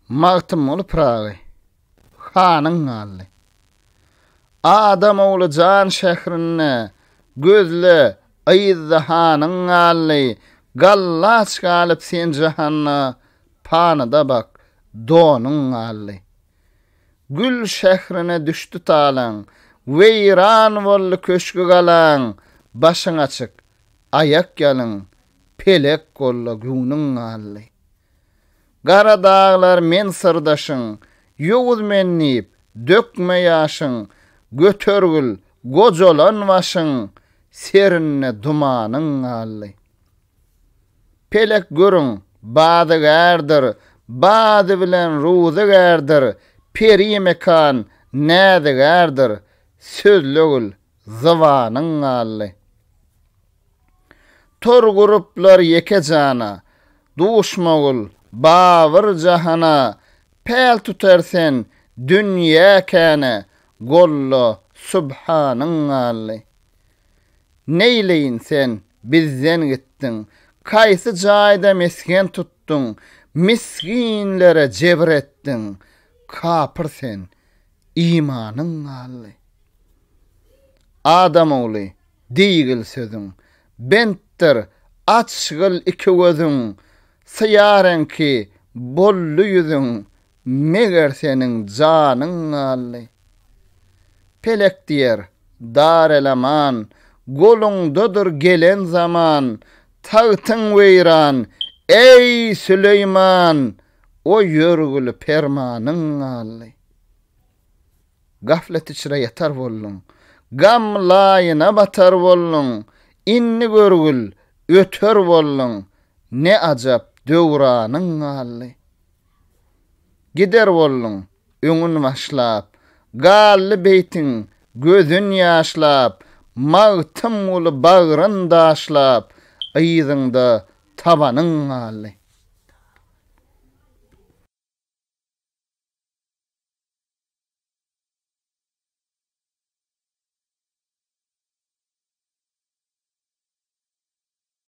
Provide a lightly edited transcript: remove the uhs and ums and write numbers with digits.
Magtym olup pragy. Hanyň ally. Adam oğlu can şährine gözle aýyzda hanyň ally. Gallaç galyp sen jahanna panyda bak donuň ally. Gül şährine düşdü talan. Weýran bolly köşkü galan. Başyň açyk ayak ýalyň. Pelek golla güňüň ally. Gara dağlar men sırdaşın, yoğuz mennip, dökme yaşın, götörgül, gojolan başın, serinne dumanın ally. Pelek görün, badı gärdir, badı bilen ruzy gärdir, peri mekan, näde gärdir, sözlögül, zıvanın ally. Tor gruplar yeke jana, duşmagul, bavyr jahana, pel tutarsen dünýä käne, gollo subhanyň ally. Neyleyin sen bizden gittin, kaýsy jaýda mesken tuttun, miskinlere jebrettin, kapyr sen imanyň ally. Adam oğly, diýgil sözüň, bentdir açgyl iki gözüň, syýarenki bollu ýüzüň, meger seniň janyň ally. Pelek diýer, dar elaman, golуňdadyr gelen zaman, tagtyň weýran, ey Süleyman, o ýörgüli permanyň ally. Gaflet içre yatar bollun, gam laýyna batar bollun, inni görgül, öter bollun, ne ajap döwranyň ally. Gider bollun, öňün başlap, gally beýtiň, gözün ýaşlap, magtym uly bagryn daşlap, aýzyňda tabanyň ally.